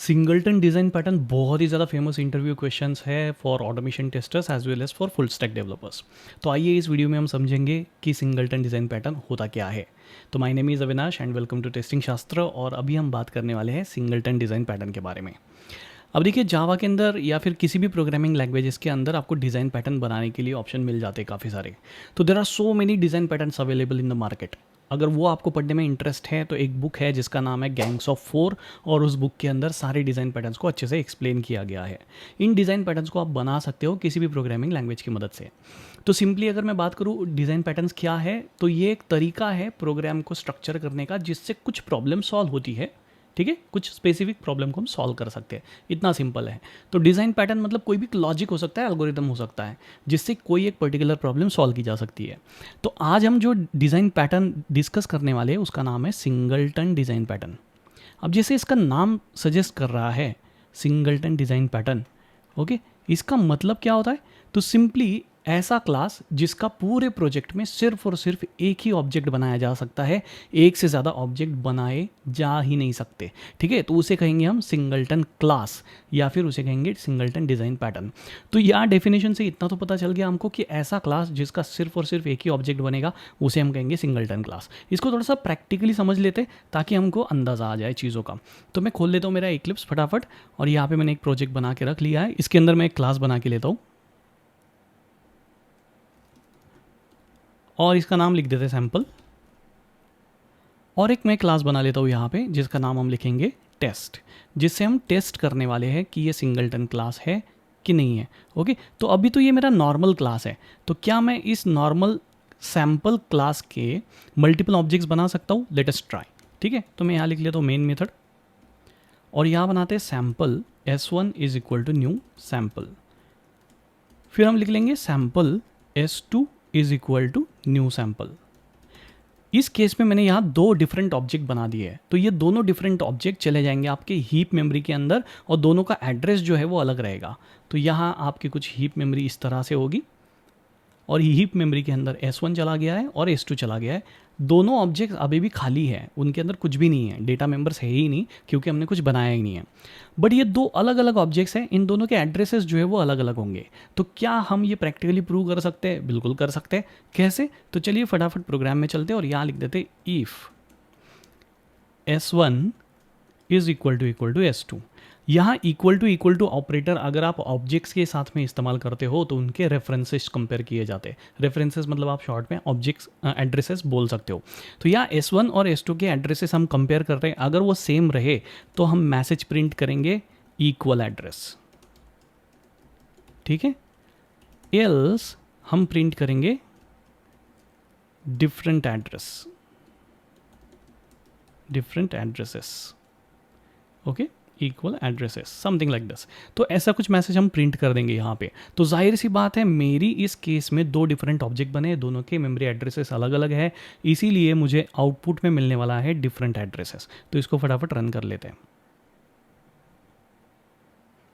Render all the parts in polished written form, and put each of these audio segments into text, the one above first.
Singleton design pattern बहुत ही ज़्यादा फेमस इंटरव्यू क्वेश्चंस है for automation testers as well as for full stack developers. तो आइए इस वीडियो में हम समझेंगे कि सिंगलटन डिज़ाइन पैटर्न होता क्या है। तो my name is Avinash and welcome to testing Shastra. और अभी हम बात करने वाले हैं सिंगलटन डिज़ाइन पैटर्न के बारे में। अब देखिए, जावा के अंदर या फिर किसी भी प्रोग्रामिंग लैंग्वेजेस के अंदर आपको डिज़ाइन पैटर्न बनाने के लिए ऑप्शन मिल जाते हैं काफ़ी सारे। तो there are so many design patterns available in the market. अगर वो आपको पढ़ने में इंटरेस्ट है तो एक बुक है जिसका नाम है गैंग्स ऑफ फोर, और उस बुक के अंदर सारे डिज़ाइन पैटर्न्स को अच्छे से एक्सप्लेन किया गया है। इन डिज़ाइन पैटर्न्स को आप बना सकते हो किसी भी प्रोग्रामिंग लैंग्वेज की मदद से। तो सिंपली अगर मैं बात करूँ डिज़ाइन पैटर्न्स क्या है, तो ये एक तरीका है प्रोग्राम को स्ट्रक्चर करने का जिससे कुछ प्रॉब्लम सॉल्व होती है। ठीक है, कुछ स्पेसिफिक प्रॉब्लम को हम सॉल्व कर सकते हैं, इतना सिंपल है। तो डिज़ाइन पैटर्न मतलब कोई भी लॉजिक हो सकता है, एल्गोरिदम हो सकता है, जिससे कोई एक पर्टिकुलर प्रॉब्लम सॉल्व की जा सकती है। तो आज हम जो डिज़ाइन पैटर्न डिस्कस करने वाले हैं उसका नाम है सिंगलटन डिज़ाइन पैटर्न। अब जैसे इसका नाम सजेस्ट कर रहा है सिंगलटन डिज़ाइन पैटर्न, ओके, इसका मतलब क्या होता है? तो सिंपली ऐसा क्लास जिसका पूरे प्रोजेक्ट में सिर्फ और सिर्फ एक ही ऑब्जेक्ट बनाया जा सकता है, एक से ज़्यादा ऑब्जेक्ट बनाए जा ही नहीं सकते। ठीक है, तो उसे कहेंगे हम सिंगलटन क्लास या फिर उसे कहेंगे सिंगलटन डिज़ाइन पैटर्न। तो यहाँ डेफिनेशन से इतना तो पता चल गया हमको कि ऐसा क्लास जिसका सिर्फ और सिर्फ एक ही ऑब्जेक्ट बनेगा उसे हम कहेंगे सिंगलटन क्लास। इसको थोड़ा सा प्रैक्टिकली समझ लेते ताकि हमको अंदाज़ा आ जाए चीज़ों का। तो मैं खोल लेता हूँ मेरा इक्लिप्स फटाफट, और यहाँ पे मैंने एक प्रोजेक्ट बना के रख लिया है। इसके अंदर मैं एक क्लास बना के लेता हूँ और इसका नाम लिख देते हैं सैम्पल। और एक मैं क्लास बना लेता हूँ यहाँ पे जिसका नाम हम लिखेंगे टेस्ट, जिससे हम टेस्ट करने वाले हैं कि ये सिंगलटन क्लास है कि नहीं है। ओके, तो अभी तो ये मेरा नॉर्मल क्लास है, तो क्या मैं इस नॉर्मल सैम्पल क्लास के मल्टीपल ऑब्जेक्ट्स बना सकता हूँ? Let us try. ठीक है, तो मैं यहाँ लिख लेता हूँ मेन मेथड, और यहाँ बनाते हैं sample s1 is equal to new sample. फिर हम लिख लेंगे sample s2 is equal to new sample. इस केस में मैंने यहाँ दो डिफरेंट ऑब्जेक्ट बना दिए हैं, तो ये दोनों डिफरेंट ऑब्जेक्ट चले जाएंगे आपके हीप मेमोरी के अंदर, और दोनों का एड्रेस जो है वो अलग रहेगा। तो यहाँ आपकी कुछ हीप मेमोरी इस तरह से होगी, और हीप मेमोरी के अंदर s1 चला गया है और s2 चला गया है। दोनों ऑब्जेक्ट अभी भी खाली है, उनके अंदर कुछ भी नहीं है, डेटा मेंबर्स है ही नहीं क्योंकि हमने कुछ बनाया ही नहीं है। बट ये दो अलग अलग ऑब्जेक्ट्स हैं, इन दोनों के एड्रेसेस जो है वो अलग अलग होंगे। तो क्या हम ये प्रैक्टिकली प्रूव कर सकते हैं? बिल्कुल कर सकते हैं। कैसे? तो चलिए फटाफट प्रोग्राम में चलते हैं और यहाँ लिख देते if s1 is equal to s2। यहाँ इक्वल टू ऑपरेटर अगर आप ऑब्जेक्ट्स के साथ में इस्तेमाल करते हो तो उनके रेफरेंसेस कंपेयर किए जाते हैं। रेफरेंसेस मतलब आप शॉर्ट में ऑब्जेक्ट्स एड्रेसेस बोल सकते हो। तो यहाँ s1 और s2 के एड्रेसेस हम कंपेयर कर रहे हैं, अगर वो सेम रहे तो हम मैसेज प्रिंट करेंगे इक्वल एड्रेस। ठीक है, एल्स हम प्रिंट करेंगे different address, different addresses. Okay, equal addresses, something like this. तो ऐसा कुछ मैसेज हम प्रिंट कर देंगे यहाँ पे। तो जाहिर सी बात है मेरी इस केस में दो डिफरेंट ऑब्जेक्ट बने, दोनों के मेमोरी एड्रेसेस अलग अलग है, इसीलिए मुझे आउटपुट में मिलने वाला है डिफरेंट एड्रेसेस। तो इसको फटाफट रन कर लेते हैं।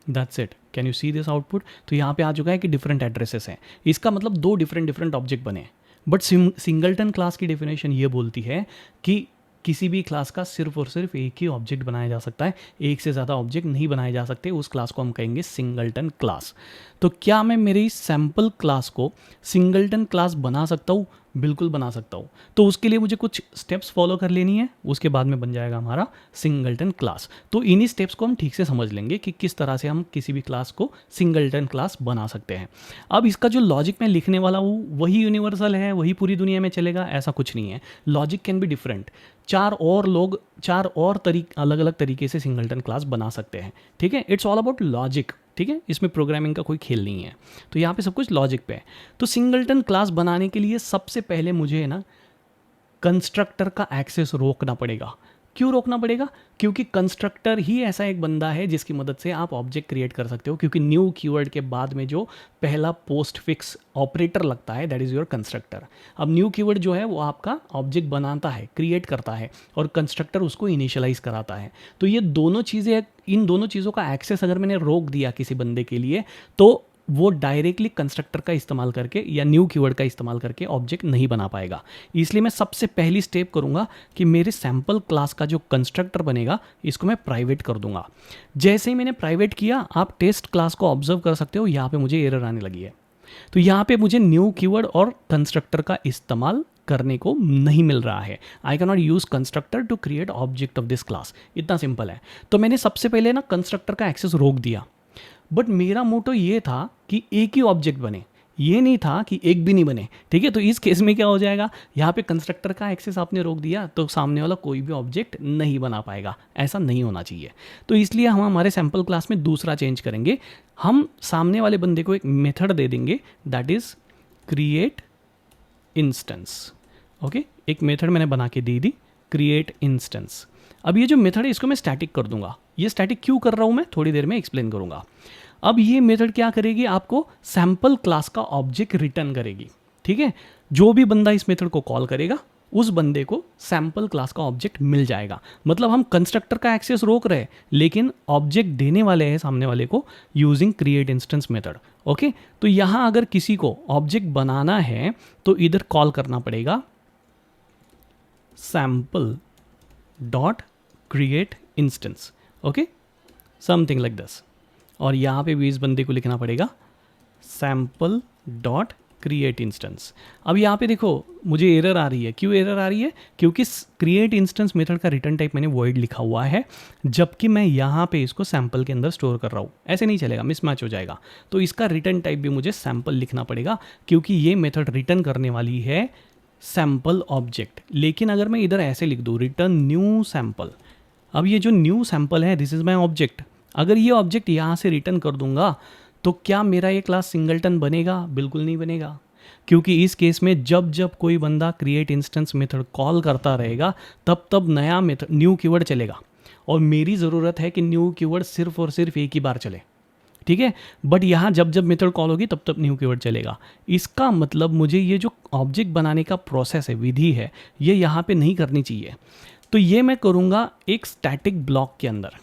That's it, can you see this output? तो यहाँ पे आ चुका है कि डिफरेंट एड्रेसेस हैं, इसका मतलब दो डिफरेंट ऑब्जेक्ट बने। बट सिंगलटन क्लास की डेफिनेशन ये बोलती है कि किसी भी क्लास का सिर्फ और सिर्फ एक ही ऑब्जेक्ट बनाया जा सकता है, एक से ज़्यादा ऑब्जेक्ट नहीं बनाए जा सकते। उस क्लास को हम कहेंगे सिंगलटन क्लास। तो क्या मैं मेरी सैम्पल क्लास को सिंगलटन क्लास बना सकता हूँ? बिल्कुल बना सकता हूँ। तो उसके लिए मुझे कुछ स्टेप्स फॉलो कर लेनी है, उसके बाद में बन जाएगा हमारा सिंगलटन क्लास। तो इन्हीं स्टेप्स को हम ठीक से समझ लेंगे कि किस तरह से हम किसी भी क्लास को सिंगलटन क्लास बना सकते हैं। अब इसका जो लॉजिक मैं लिखने वाला हूँ वही यूनिवर्सल है, वही पूरी दुनिया में चलेगा, ऐसा कुछ नहीं है। Logic can be different. चार और अलग अलग तरीके से सिंगलटन क्लास बना सकते हैं। ठीक है, इट्स ऑल अबाउट लॉजिक। ठीक है, इसमें प्रोग्रामिंग का कोई खेल नहीं है। तो यहाँ पे सब कुछ लॉजिक पे है। तो सिंगलटन क्लास बनाने के लिए सबसे पहले मुझे ना कंस्ट्रक्टर का एक्सेस रोकना पड़ेगा। क्यों रोकना पड़ेगा? क्योंकि कंस्ट्रक्टर ही ऐसा एक बंदा है जिसकी मदद से आप ऑब्जेक्ट क्रिएट कर सकते हो, क्योंकि न्यू कीवर्ड के बाद में जो पहला पोस्ट फिक्स ऑपरेटर लगता है दैट इज़ योर कंस्ट्रक्टर। अब न्यू कीवर्ड जो है वो आपका ऑब्जेक्ट बनाता है, क्रिएट करता है, और कंस्ट्रक्टर उसको इनिशियलाइज कराता है। तो ये दोनों चीज़ें, इन दोनों चीज़ों का एक्सेस अगर मैंने रोक दिया किसी बंदे के लिए, तो वो डायरेक्टली कंस्ट्रक्टर का इस्तेमाल करके या न्यू कीवर्ड का इस्तेमाल करके ऑब्जेक्ट नहीं बना पाएगा। इसलिए मैं सबसे पहली स्टेप करूंगा कि मेरे सैम्पल क्लास का जो कंस्ट्रक्टर बनेगा इसको मैं प्राइवेट कर दूंगा। जैसे ही मैंने प्राइवेट किया, आप टेस्ट क्लास को ऑब्जर्व कर सकते हो, यहाँ पे मुझे एरर आने लगी है। तो यहाँ पे मुझे न्यू कीवर्ड और कंस्ट्रक्टर का इस्तेमाल करने को नहीं मिल रहा है। I can not use constructor to create object of this class. इतना सिंपल है। तो मैंने सबसे पहले ना कंस्ट्रक्टर का एक्सेस रोक दिया, बट मेरा मोटो ये था कि एक ही ऑब्जेक्ट बने, ये नहीं था कि एक भी नहीं बने। ठीक है, तो इस केस में क्या हो जाएगा, यहाँ पे कंस्ट्रक्टर का एक्सेस आपने रोक दिया तो सामने वाला कोई भी ऑब्जेक्ट नहीं बना पाएगा। ऐसा नहीं होना चाहिए। तो इसलिए हम हमारे सैम्पल क्लास में दूसरा चेंज करेंगे। हम सामने वाले बंदे को एक मेथड दे देंगे, that is create instance. Okay, एक मेथड मैंने बना के दे दी, क्रिएट इंस्टेंस। अब ये जो मेथड है इसको मैं स्टैटिक कर दूंगा। ये स्टैटिक क्यों कर रहा हूं मैं थोड़ी देर में एक्सप्लेन करूंगा। अब ये मेथड क्या करेगी, आपको सैम्पल क्लास का ऑब्जेक्ट रिटर्न करेगी। ठीक है, जो भी बंदा इस मेथड को कॉल करेगा उस बंदे को सैम्पल क्लास का ऑब्जेक्ट मिल जाएगा। मतलब हम कंस्ट्रक्टर का एक्सेस रोक रहे हैं लेकिन ऑब्जेक्ट देने वाले हैं सामने वाले को using create instance method. Okay, तो यहां अगर किसी को ऑब्जेक्ट बनाना है तो इधर कॉल करना पड़ेगा sample dot create instance. Okay, something like this. और यहाँ पे भी इस बंदे को लिखना पड़ेगा सैम्पल डॉट क्रिएट इंस्टेंस। अब यहाँ पे देखो मुझे एरर आ रही है। क्यों एरर आ रही है, क्योंकि क्रिएट इंस्टेंस मेथड का रिटर्न टाइप मैंने वॉइड लिखा हुआ है, जबकि मैं यहाँ पे इसको सैम्पल के अंदर स्टोर कर रहा हूँ। ऐसे नहीं चलेगा, मिसमैच हो जाएगा। तो इसका रिटर्न टाइप भी मुझे सैम्पल लिखना पड़ेगा, क्योंकि ये मेथड रिटर्न करने वाली है सैम्पल ऑब्जेक्ट। लेकिन अगर मैं इधर ऐसे लिख दूँ रिटर्न न्यू सैम्पल, अब ये जो न्यू सैम्पल है दिस इज माई ऑब्जेक्ट, अगर ये ऑब्जेक्ट यहाँ से रिटर्न कर दूंगा तो क्या मेरा ये क्लास सिंगलटन बनेगा? बिल्कुल नहीं बनेगा, क्योंकि इस केस में जब जब कोई बंदा क्रिएट इंस्टेंस मेथड कॉल करता रहेगा तब तब नया मेथड न्यू कीवर्ड चलेगा, और मेरी ज़रूरत है कि न्यू कीवर्ड सिर्फ और सिर्फ एक ही बार चले। ठीक है, बट यहाँ जब जब मेथड कॉल होगी तब तब न्यू कीवर्ड चलेगा। इसका मतलब मुझे ये जो ऑब्जेक्ट बनाने का प्रोसेस है, विधि है, ये यहाँ पे नहीं करनी चाहिए। तो ये मैं करूँगा एक स्टैटिक ब्लॉक के अंदर।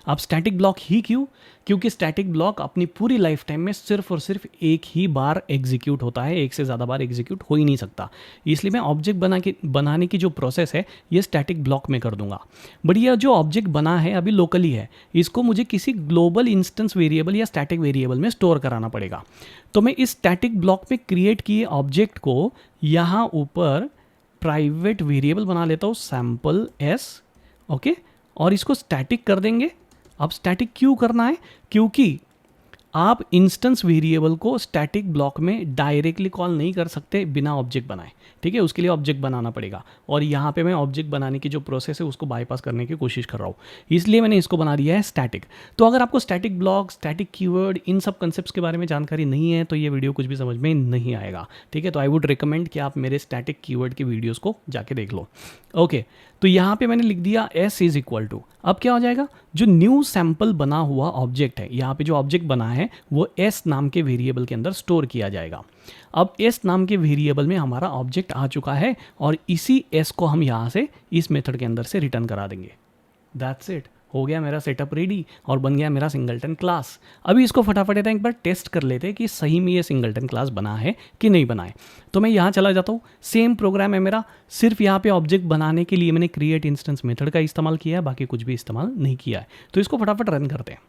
अब स्टैटिक ब्लॉक ही क्यों? क्योंकि स्टैटिक ब्लॉक अपनी पूरी लाइफ टाइम में सिर्फ और सिर्फ एक ही बार एग्जीक्यूट होता है, एक से ज़्यादा बार एग्जीक्यूट हो ही नहीं सकता। इसलिए मैं ऑब्जेक्ट बनाने की जो प्रोसेस है ये स्टैटिक ब्लॉक में कर दूंगा। बट ये जो ऑब्जेक्ट बना है अभी लोकली है, इसको मुझे किसी ग्लोबल इंस्टेंस वेरिएबल या स्टैटिक वेरिएबल में स्टोर कराना पड़ेगा। तो मैं इस स्टैटिक ब्लॉक में क्रिएट किए ऑब्जेक्ट को यहाँ ऊपर प्राइवेट वेरिएबल बना लेता हूँ सैम्पल एस। ओके, और इसको स्टैटिक कर देंगे। अब स्टैटिक क्यों करना है? क्योंकि आप इंस्टेंस वेरिएबल को स्टैटिक ब्लॉक में डायरेक्टली कॉल नहीं कर सकते बिना ऑब्जेक्ट बनाए। ठीक है, उसके लिए ऑब्जेक्ट बनाना पड़ेगा, और यहाँ पे मैं ऑब्जेक्ट बनाने की जो प्रोसेस है उसको बाईपास करने की कोशिश कर रहा हूँ, इसलिए मैंने इसको बना दिया है स्टैटिक। तो अगर आपको स्टैटिक ब्लॉक, स्टैटिक कीवर्ड, इन सब कंसेप्ट्स के बारे में जानकारी नहीं है तो ये वीडियो कुछ भी समझ में नहीं आएगा। ठीक है, तो आई वुड रिकमेंड कि आप मेरे स्टैटिक कीवर्ड की वीडियोज़ को जाके देख लो। ओके, तो यहाँ पे मैंने लिख दिया एस इज इक्वल टू, अब क्या हो जाएगा, जो न्यू सैम्पल बना हुआ ऑब्जेक्ट है, यहाँ पे जो ऑब्जेक्ट बना है वो एस नाम के वेरिएबल के अंदर स्टोर किया जाएगा। अब एस नाम के वेरिएबल में हमारा ऑब्जेक्ट आ चुका है, और इसी एस को हम यहाँ से इस मेथड के अंदर से रिटर्न करा देंगे। दैट्स इट, हो गया मेरा सेटअप रेडी और बन गया मेरा सिंगलटन क्लास। अभी इसको फटाफट एक बार टेस्ट कर लेते हैं कि सही में ये सिंगलटन क्लास बना है कि नहीं बना है। तो मैं यहाँ चला जाता हूँ, सेम प्रोग्राम है मेरा, सिर्फ यहाँ पे ऑब्जेक्ट बनाने के लिए मैंने क्रिएट इंस्टेंस मेथड का इस्तेमाल किया है, बाकी कुछ भी इस्तेमाल नहीं किया है। तो इसको फटाफट रन करते हैं।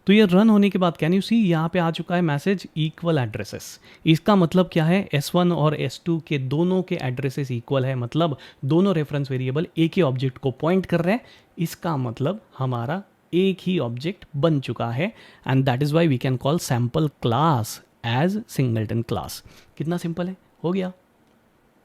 तो ये रन होने के बाद कैन यू सी यहाँ पे आ चुका है मैसेज इक्वल एड्रेसेस। इसका मतलब क्या है, S1 और S2 के दोनों के एड्रेसेस इक्वल है, मतलब दोनों रेफरेंस वेरिएबल एक ही ऑब्जेक्ट को पॉइंट कर रहे हैं। इसका मतलब हमारा एक ही ऑब्जेक्ट बन चुका है, and that is why we can call sample class as singleton class. कितना सिंपल है, हो गया।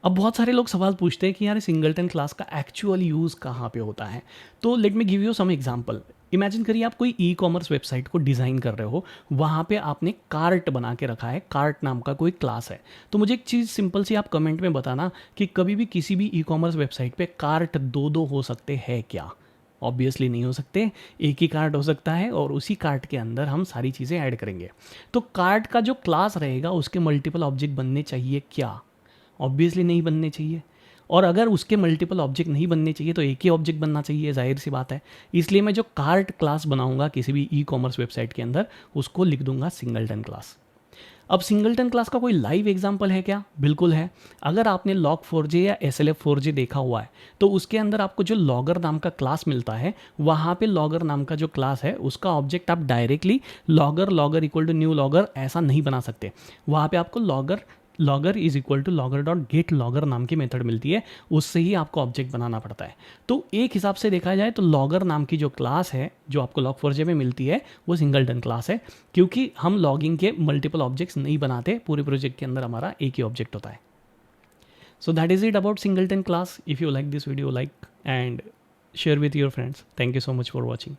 अब बहुत सारे लोग सवाल पूछते हैं कि यार सिंगलटन क्लास का एक्चुअल यूज़ कहाँ पे होता है। तो let me give you some example. Imagine करिए आप कोई ई कॉमर्स वेबसाइट को डिज़ाइन कर रहे हो, वहाँ पे आपने कार्ट बना के रखा है, कार्ट नाम का कोई क्लास है। तो मुझे एक चीज़ सिंपल सी आप कमेंट में बताना कि कभी भी किसी भी ई कॉमर्स वेबसाइट पे कार्ट दो हो सकते हैं क्या? ऑब्वियसली नहीं हो सकते, एक ही कार्ट हो सकता है, और उसी कार्ट के अंदर हम सारी चीज़ें ऐड करेंगे। तो कार्ट का जो क्लास रहेगा उसके मल्टीपल ऑब्जेक्ट बनने चाहिए क्या? ऑब्वियसली नहीं बनने चाहिए। और अगर उसके मल्टीपल ऑब्जेक्ट नहीं बनने चाहिए तो एक ही ऑब्जेक्ट बनना चाहिए, जाहिर सी बात है। इसलिए मैं जो कार्ट क्लास बनाऊंगा किसी भी ई कॉमर्स वेबसाइट के अंदर, उसको लिख दूंगा सिंगलटन क्लास। अब सिंगलटन क्लास का कोई लाइव एग्जाम्पल है क्या? बिल्कुल है। अगर आपने log4j या SLF4j देखा हुआ है तो उसके अंदर आपको जो लॉगर नाम का क्लास मिलता है, वहाँ पे लॉगर नाम का जो क्लास है उसका ऑब्जेक्ट आप directly logger logger equal to new logger ऐसा नहीं बना सकते। वहाँ पे आपको logger logger is equal to logger dot get logger नाम की मेथड मिलती है, उससे ही आपको ऑब्जेक्ट बनाना पड़ता है। तो एक हिसाब से देखा जाए तो लॉगर नाम की जो क्लास है जो आपको log4j में मिलती है वो सिंगलटन क्लास है, क्योंकि हम लॉगिंग के मल्टीपल ऑब्जेक्ट्स नहीं बनाते, पूरे प्रोजेक्ट के अंदर हमारा एक ही ऑब्जेक्ट होता है। So that is it about singleton class. If you like this video, like and share with your friends. Thank you so much for watching.